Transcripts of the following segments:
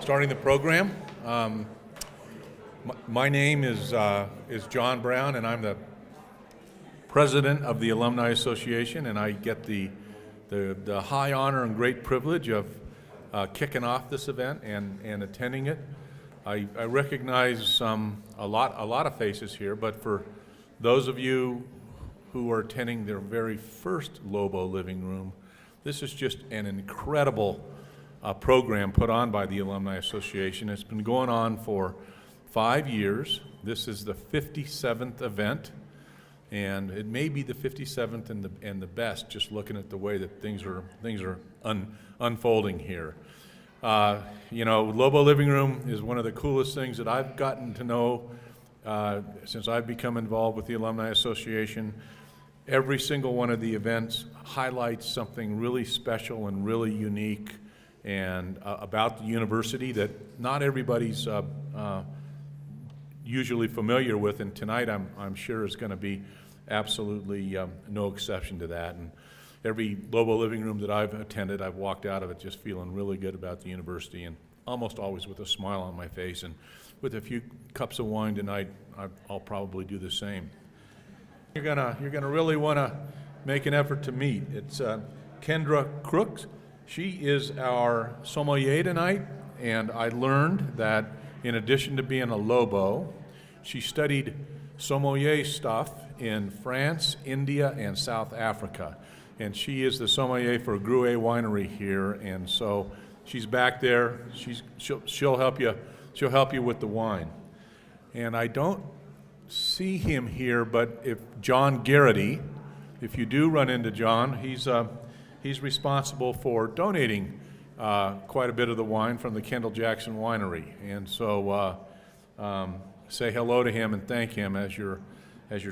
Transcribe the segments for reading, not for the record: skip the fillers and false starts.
starting the program. My name is John Brown, and I'm the president of the Alumni Association, and I get the high honor and great privilege of kicking off this event and attending it. I recognize a lot of faces here, but for those of you who are attending their very first Lobo Living Room, this is just an incredible program put on by the Alumni Association. It's been going on for 5 years. This is the 57th event, and it may be the 57th and the best, just looking at the way that things are unfolding here. Lobo Living Room is one of the coolest things that I've gotten to know since I've become involved with the Alumni Association. Every single one of the events highlights something really special and really unique and about the university that not everybody's usually familiar with, and tonight I'm sure is going to be absolutely no exception to that. And every Lobo Living Room that I've attended, I've walked out of it just feeling really good about the university, and almost always with a smile on my face. And with a few cups of wine tonight, I'll probably do the same. You're gonna really want to make an effort to meet. It's Kendra Crooks. She is our sommelier tonight, and I learned that in addition to being a Lobo, she studied sommelier stuff in France, India, and South Africa. And she is the sommelier for Gruet Winery here, and so she's back there. She'll help you. She'll help you with the wine. And I don't see him here, but if John Garrity, if you do run into John, he's responsible for donating quite a bit of the wine from the Kendall Jackson Winery, and so say hello to him and thank him as you're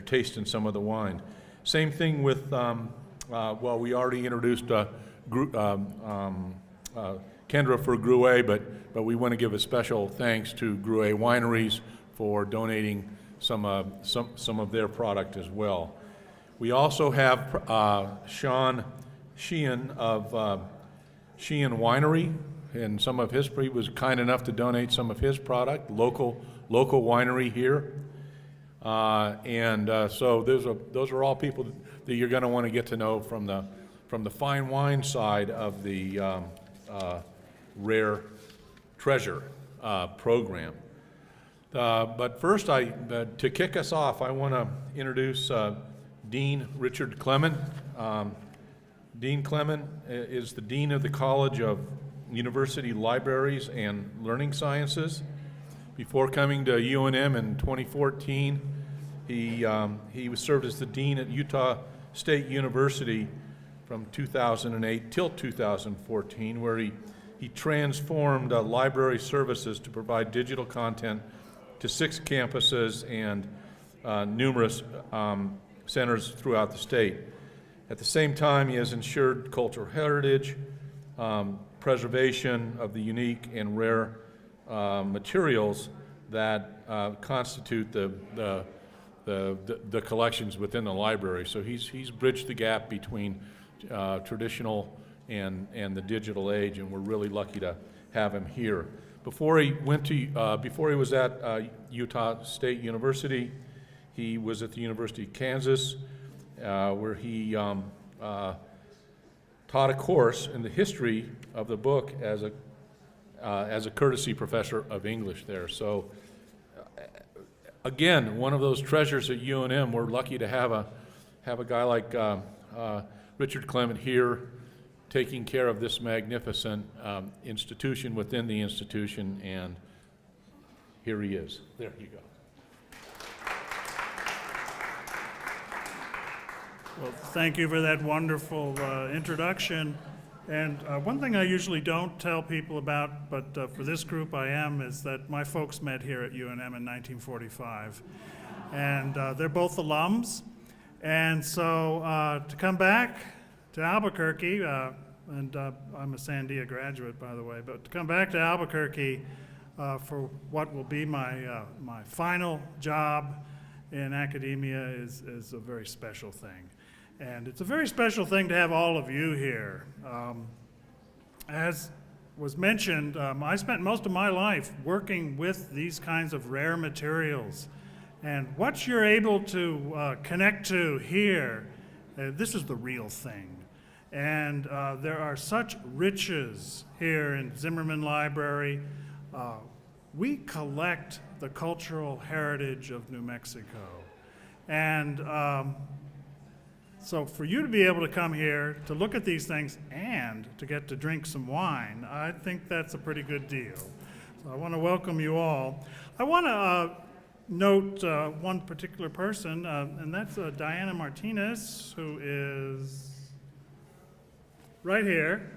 tasting some of the wine. Same thing with we already introduced Kendra for Gruet, but we want to give a special thanks to Gruet Wineries for donating some of their product as well. We also have Sean Sheehan of Sheehan Winery, and he was kind enough to donate some of his product, local winery here. So those are all people that you're going to want to get to know from the fine wine side of the Rare Treasure program. But first, to kick us off, I want to introduce Dean Richard Clement. Dean Clement is the Dean of the College of University Libraries and Learning Sciences. Before coming to UNM in 2014, he served as the Dean at Utah State University from 2008 till 2014, where he transformed library services to provide digital content to 6 campuses and numerous centers throughout the state. At the same time, he has ensured cultural heritage, preservation of the unique and rare materials that constitute the collections within the library. So he's bridged the gap between traditional and the digital age, and we're really lucky to have him here. Before he was at Utah State University, he was at the University of Kansas, where he taught a course in the history of the book as a courtesy professor of English there. So again, one of those treasures at UNM. We're lucky to have a guy like Richard Clement here taking care of this magnificent institution within the institution, and here he is. There you go. Well, thank you for that wonderful introduction. And one thing I usually don't tell people about, but for this group I am, is that my folks met here at UNM in 1945. And they're both alums. And so to come back to Albuquerque, and I'm a Sandia graduate, by the way, but to come back to Albuquerque for what will be my final job in academia is a very special thing. And it's a very special thing to have all of you here. As was mentioned, I spent most of my life working with these kinds of rare materials. And what you're able to connect to here, this is the real thing. And there are such riches here in Zimmerman Library. We collect the cultural heritage of New Mexico. And so for you to be able to come here, to look at these things, and to get to drink some wine, I think that's a pretty good deal. So I want to welcome you all. I want to note one particular person, and that's Diana Martinez, who is right here.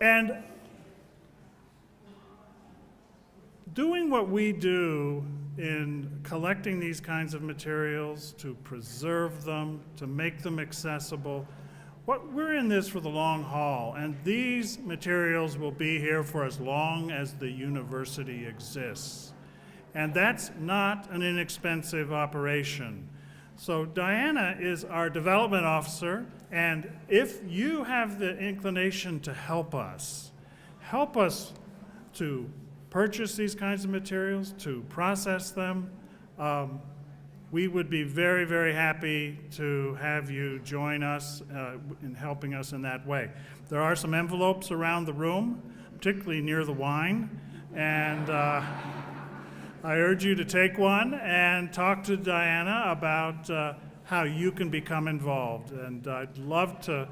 And doing what we do in collecting these kinds of materials, to preserve them, to make them accessible, we're in this for the long haul, and these materials will be here for as long as the university exists. And that's not an inexpensive operation. So Diana is our development officer, and if you have the inclination to help us to purchase these kinds of materials, to process them, we would be very, very happy to have you join us in helping us in that way. There are some envelopes around the room, particularly near the wine, and I urge you to take one and talk to Diana about how you can become involved. And I'd love to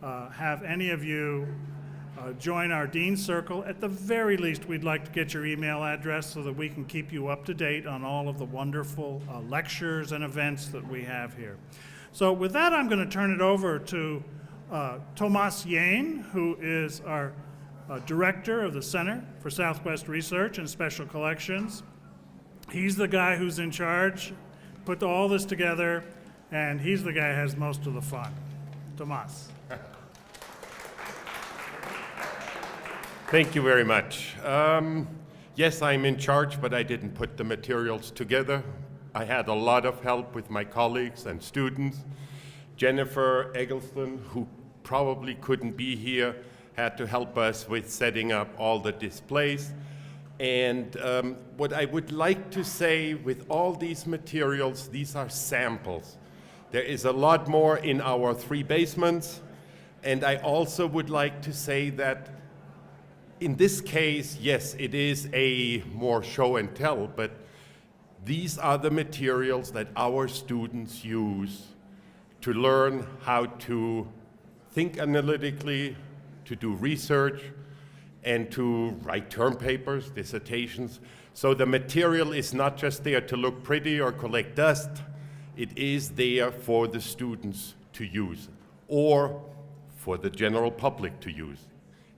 have any of you join our Dean's Circle. At the very least, we'd like to get your email address so that we can keep you up to date on all of the wonderful lectures and events that we have here. So with that, I'm going to turn it over to Tomas Yane, who is our director of the Center for Southwest Research and Special Collections. He's the guy who's in charge, put all this together, and he's the guy who has most of the fun. Tomas. Thank you very much. Yes, I'm in charge, but I didn't put the materials together. I had a lot of help with my colleagues and students. Jennifer Eggleston, who probably couldn't be here, had to help us with setting up all the displays. And what I would like to say with all these materials, these are samples. There is a lot more in our 3 basements. And I also would like to say that in this case, yes, it is a more show and tell, but these are the materials that our students use to learn how to think analytically, to do research, and to write term papers, dissertations. So the material is not just there to look pretty or collect dust, it is there for the students to use, or for the general public to use.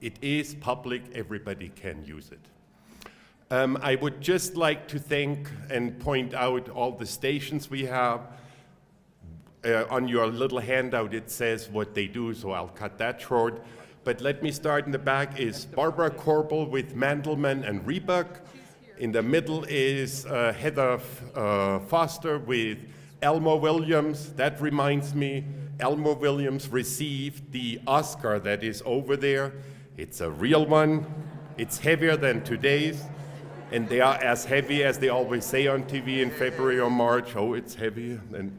It is public, everybody can use it. I would just like to thank and point out all the stations we have. On your little handout it says what they do, so I'll cut that short. But let me start in the back is Barbara Corbel with Mandelman and Rebuck. In the middle is Heather Foster with Elmo Williams. That reminds me, Elmo Williams received the Oscar that is over there. It's a real one. It's heavier than today's, and they are as heavy as they always say on TV in February or March. Oh, it's heavy. And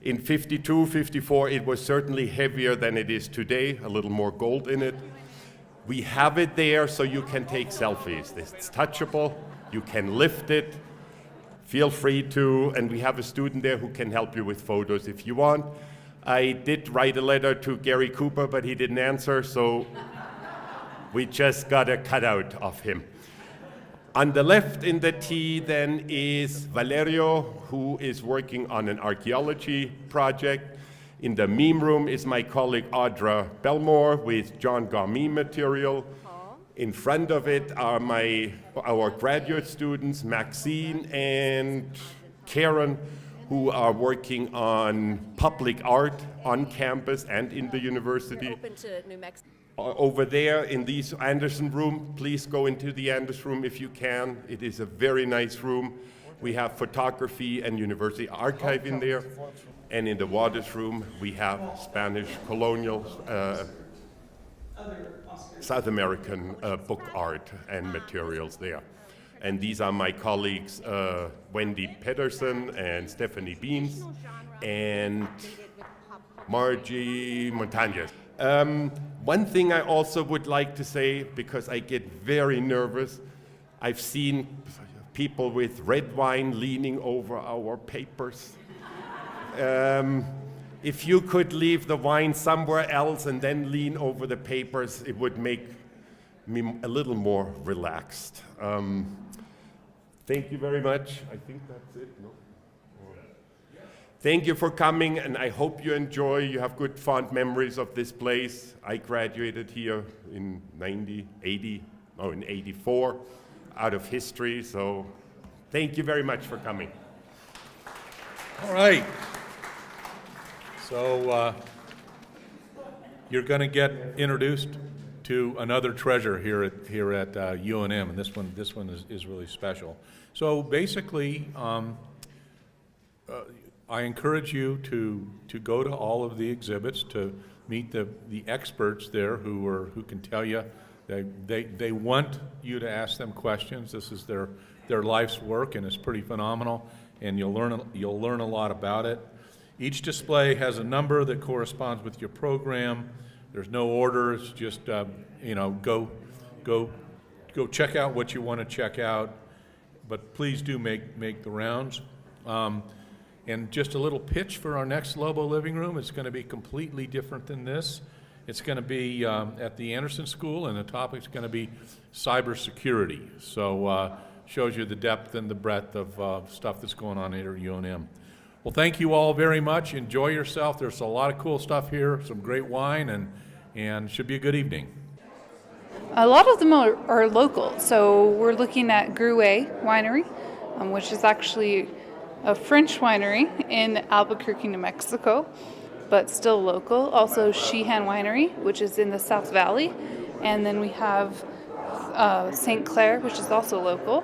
in 52, 54, it was certainly heavier than it is today, a little more gold in it. We have it there so you can take selfies. It's touchable, you can lift it, feel free to, and we have a student there who can help you with photos if you want. I did write a letter to Gary Cooper, but he didn't answer, so we just got a cutout of him. On the left in the T then is Valerio, who is working on an archaeology project. In the meme room is my colleague Audra Belmore with John Garmy material. In front of it are our graduate students, Maxine and Karen, who are working on public art on campus and in the university. Open to New Mexico. Over there in the Anderson room, please go into the Anderson room if you can. It is a very nice room. We have photography and university archive in there. And in the Waters room, we have Spanish colonial South American book art and materials there. And these are my colleagues, Wendy Pedersen and Stephanie Beans, and Margie Montañez. One thing I also would like to say, because I get very nervous, I've seen people with red wine leaning over our papers. If you could leave the wine somewhere else and then lean over the papers, it would make me a little more relaxed. Thank you very much. I think that's it. No? Thank you for coming, and I hope you enjoy. You have good, fond memories of this place. I graduated here in 84, out of history, so thank you very much for coming. All right. So you're going to get introduced to another treasure here at UNM, and this one is really special. So basically, I encourage you to go to all of the exhibits, to meet the experts there who can tell you. They want you to ask them questions. This is their life's work, and it's pretty phenomenal. And you'll learn a lot about it. Each display has a number that corresponds with your program. There's no order. It's just go check out what you want to check out. But please do make the rounds. And just a little pitch for our next Lobo Living Room. It's going to be completely different than this. It's going to be at the Anderson School, and the topic's going to be cybersecurity. So shows you the depth and the breadth of stuff that's going on here at UNM. Well, thank you all very much. Enjoy yourself. There's a lot of cool stuff here, some great wine, and should be a good evening. A lot of them are local. So we're looking at Gruet Winery, which is actually a French winery in Albuquerque, New Mexico, but still local. Also Sheehan Winery, which is in the South Valley. And then we have St. Clair, which is also local.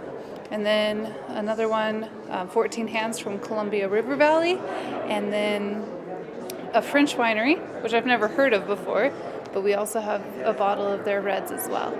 And then another one, 14 Hands from Columbia River Valley. And then a French winery, which I've never heard of before, but we also have a bottle of their reds as well.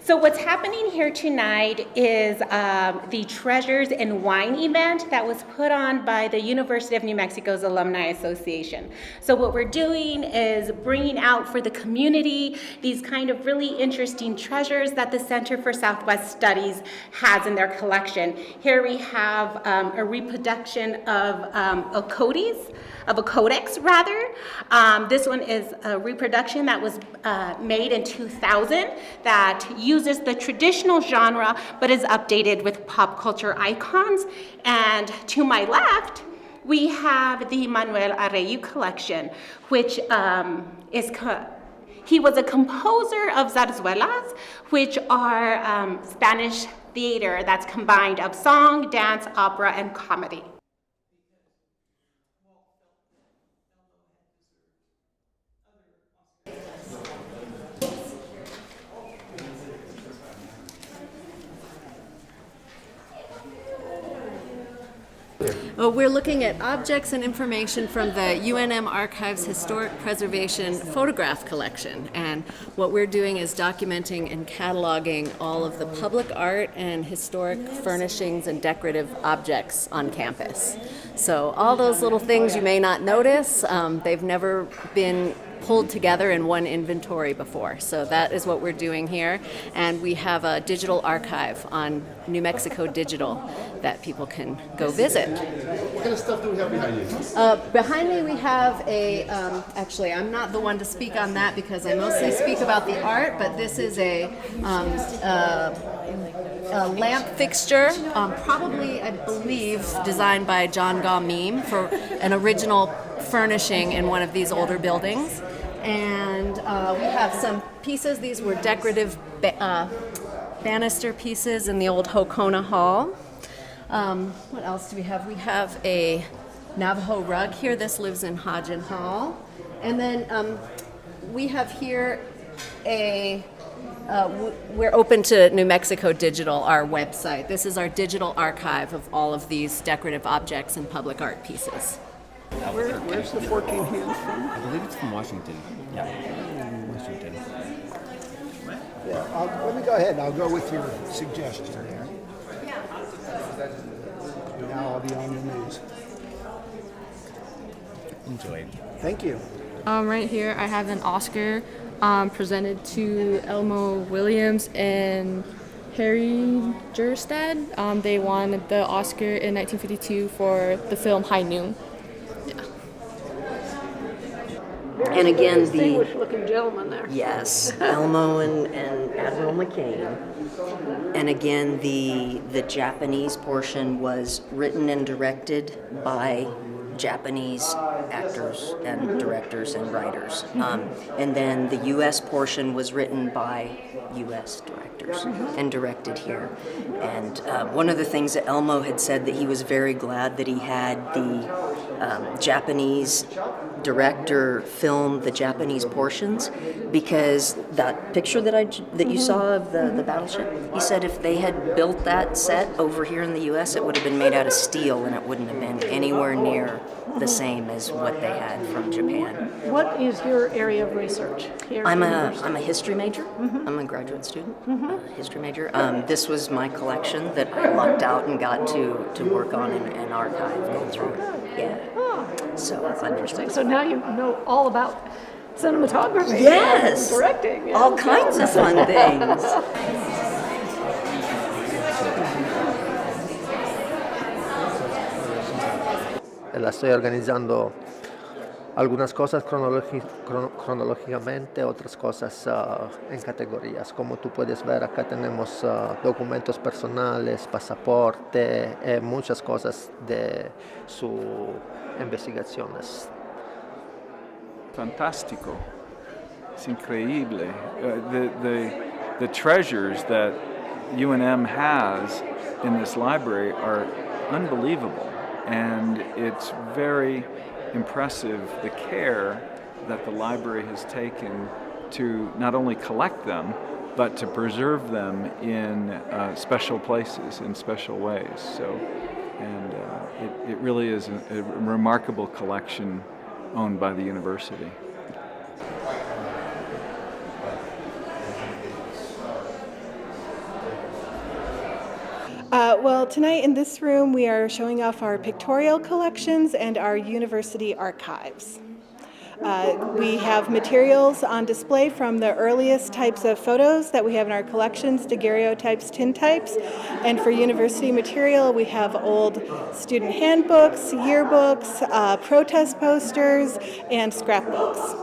So what's happening here tonight is the Treasures in Wine event that was put on by the University of New Mexico's Alumni Association. So what we're doing is bringing out for the community these kind of really interesting treasures that the Center for Southwest Studies has in their collection. Here we have a reproduction of a codex rather. This one is a reproduction that was made in 2000 that uses the traditional genre but is updated with pop culture icons. And to my left, we have the Manuel Arreyu collection, which he was a composer of zarzuelas, which are Spanish theater that's combined of song, dance, opera, and comedy. We're looking at objects and information from the UNM Archives Historic Preservation Photograph Collection. And what we're doing is documenting and cataloging all of the public art and historic furnishings and decorative objects on campus. So all those little things you may not notice, they've never been pulled together in one inventory before. So that is what we're doing here. And we have a digital archive on New Mexico Digital that people can go visit. What kind of stuff do we have behind you? Behind me we have a, actually I'm not the one to speak on that because I mostly speak about the art, but this is a lamp fixture, probably I believe designed by John Gaw Meme for an original furnishing in one of these older buildings. And we have some pieces. These were decorative banister pieces in the old Hokona Hall. What else do we have? We have a Navajo rug here. This lives in Hodgen Hall. And then we have here a We're open to New Mexico Digital, our website. This is our digital archive of all of these decorative objects and public art pieces. Where's the 14 hands from? I believe it's from Washington. Yeah, Washington. Yeah, let me go ahead and I'll go with your suggestion there. Now I'll be on the news. Enjoy. Thank you. Right here I have an Oscar presented to Elmo Williams and Harry Jerstad. They won the Oscar in 1952 for the film High Noon. And again, distinguished looking gentleman there. yes, Elmo and Admiral McCain. And again, the Japanese portion was written and directed by Japanese actors and directors and writers. And then the U.S. portion was written by U.S. directors and directed here. And one of the things that Elmo had said that he was very glad that he had the Japanese director film the Japanese portions, because that picture that you saw of the battleship, he said if they had built that set over here in the U.S., it would have been made out of steel and it wouldn't have been anywhere near the same as what they had from Japan. What is your area of research here? I'm a history major. I'm a graduate student, history major. This was my collection that I lucked out and got to work on and archive, go through. Yeah. So That's interesting. So now you know all about cinematography Yes. and directing. all kinds of fun things. La estoy organizando algunas cosas cronológicamente, otras cosas en categorías. Como tú puedes ver, acá tenemos documentos personales, pasaporte, muchas cosas de sus investigaciones. Fantástico. Es increíble. The treasures that UNM has in this library are unbelievable. And it's very impressive the care that the library has taken to not only collect them, but to preserve them in special places, in special ways. So, and it really is a remarkable collection owned by the university. Well, tonight in this room we are showing off our pictorial collections and our university archives. We have materials on display from the earliest types of photos that we have in our collections, daguerreotypes, tintypes, and for university material we have old student handbooks, yearbooks, protest posters, and scrapbooks.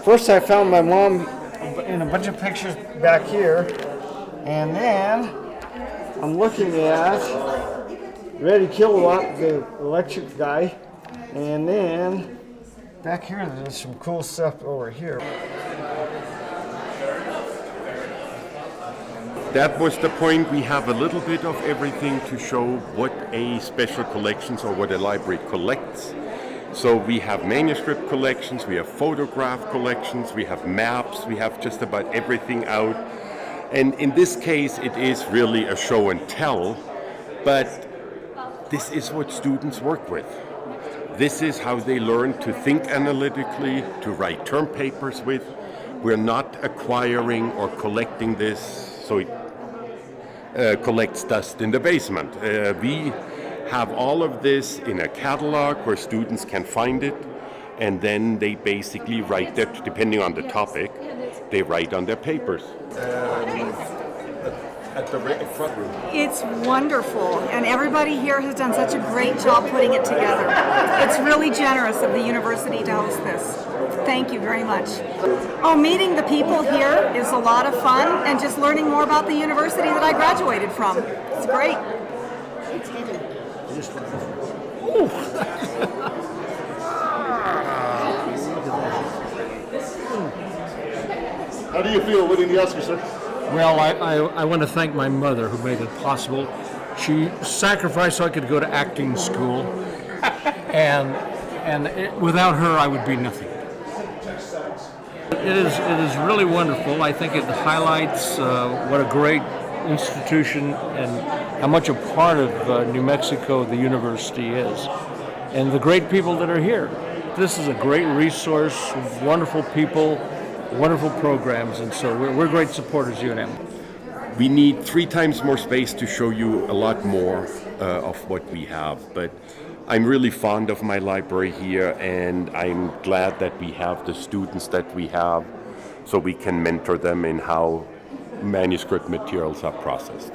First I found my mom in a bunch of pictures back here, and then I'm looking at Reddy Kilowatt, the electric guy, and then back here there's some cool stuff over here. That was the point. We have a little bit of everything to show what a special collections or what a library collects. So we have manuscript collections, we have photograph collections, we have maps, we have just about everything out. And in this case, it is really a show and tell, but this is what students work with. This is how they learn to think analytically, to write term papers with. We're not acquiring or collecting this so it collects dust in the basement. We have all of this in a catalog where students can find it, and then they basically write that, depending on the topic, they write on their papers. At the front room. It's wonderful, and everybody here has done such a great job putting it together. It's really generous of the university to host this. Thank you very much. Oh, meeting the people here is a lot of fun, and just learning more about the university that I graduated from. It's great. How do you feel winning the Oscar, sir? Well, I want to thank my mother who made it possible. She sacrificed so I could go to acting school, and without her I would be nothing. It is really wonderful. I think it highlights what a great institution and how much a part of New Mexico the university is, and the great people that are here. This is a great resource, wonderful people, wonderful programs, and so we're great supporters, UNM. We need 3 times more space to show you a lot more of what we have, but I'm really fond of my library here, and I'm glad that we have the students that we have so we can mentor them in how manuscript materials are processed.